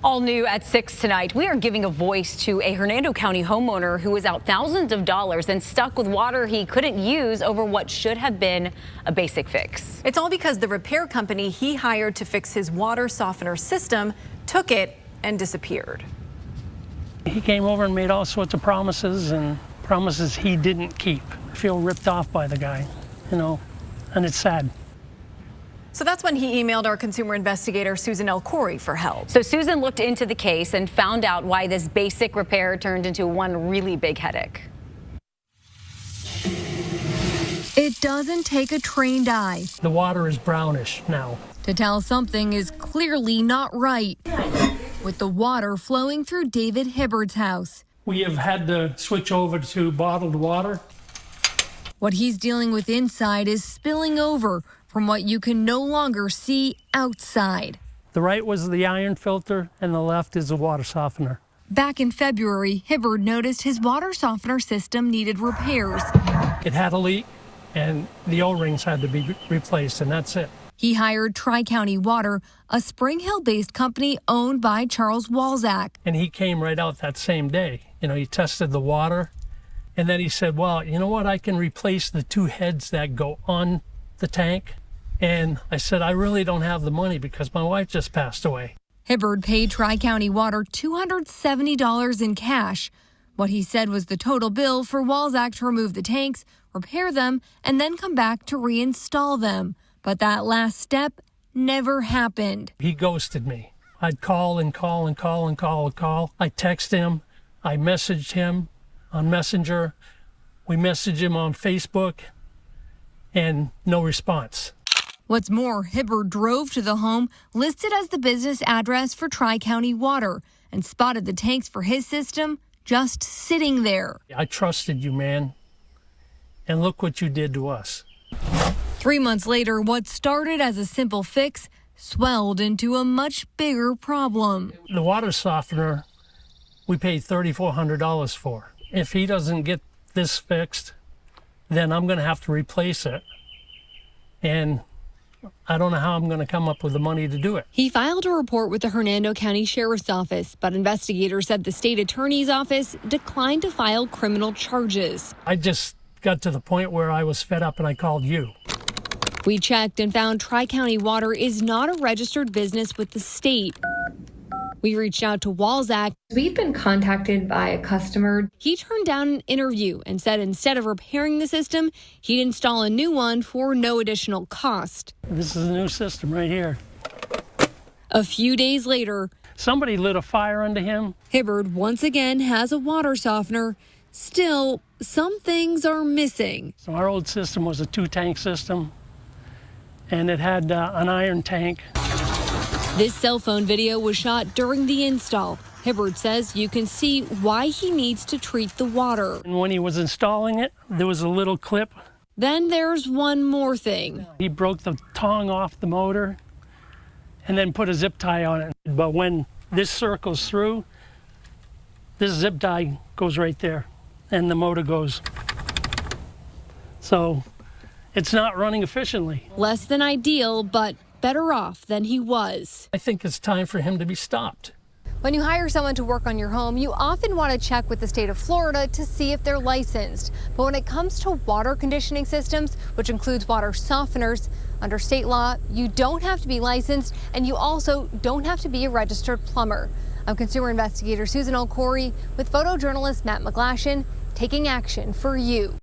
All new at 6 tonight, we are giving a voice to a Hernando County homeowner who was out thousands of dollars and stuck with water he couldn't use over what should have been a basic fix. It's all because the repair company he hired to fix his water softener system took it and disappeared. He came over and made all sorts of promises and promises he didn't keep. I feel ripped off by the guy, and it's sad. So that's when he emailed our consumer investigator, Susan L. Corey, for help. So Susan looked into the case and found out why this basic repair turned into one really big headache. It doesn't take a trained eye. The water is brownish now. To tell something is clearly not right. With the water flowing through David Hibbard's house. We have had to switch over to bottled water. What he's dealing with inside is spilling over from what you can no longer see outside. The right was the iron filter and the left is the water softener. Back in February, Hibbard noticed his water softener system needed repairs. It had a leak and the O-rings had to be replaced, and that's it. He hired Tri-County Water, a Spring Hill-based company owned by Charles Walzak. And he came right out that same day. He tested the water, and then he said, well, you know what, I can replace the two heads that go on the tank. And I said, I really don't have the money because my wife just passed away. Hibbard paid Tri-County Water $270 in cash. What he said was the total bill for Walzak to remove the tanks, repair them, and then come back to reinstall them. But that last step never happened. He ghosted me. I'd call and call and call and call and call. I texted him. I messaged him on Messenger. We messaged him on Facebook, and no response. What's more, Hibbard drove to the home listed as the business address for Tri-County Water and spotted the tanks for his system just sitting there. I trusted you, man, and look what you did to us. 3 months later, what started as a simple fix swelled into a much bigger problem. The water softener we paid $3,400 for. If he doesn't get this fixed, then I'm going to have to replace it. And I don't know how I'm going to come up with the money to do it. He filed a report with the Hernando County Sheriff's Office, but investigators said the state attorney's office declined to file criminal charges. I just got to the point where I was fed up and I called you. We checked and found Tri-County Water is not a registered business with the state. We reached out to Walzak. We've been contacted by a customer. He turned down an interview and said instead of repairing the system, he'd install a new one for no additional cost. This is a new system right here. A few days later, somebody lit a fire under him. Hibbard once again has a water softener. Still, some things are missing. So our old system was a 2-tank system, and it had an iron tank. This cell phone video was shot during the install. Hibbard says you can see why he needs to treat the water. And when he was installing it, there was a little clip. Then there's one more thing. He broke the tongue off the motor and then put a zip tie on it. But when this circles through, this zip tie goes right there and the motor goes. So it's not running efficiently. Less than ideal, but better off than he was. I think it's time for him to be stopped. When you hire someone to work on your home, you often want to check with the state of Florida to see if they're licensed. But when it comes to water conditioning systems, which includes water softeners, under state law, you don't have to be licensed, and you also don't have to be a registered plumber. I'm consumer investigator Susan L. Corey with photojournalist Matt McGlashan, taking action for you.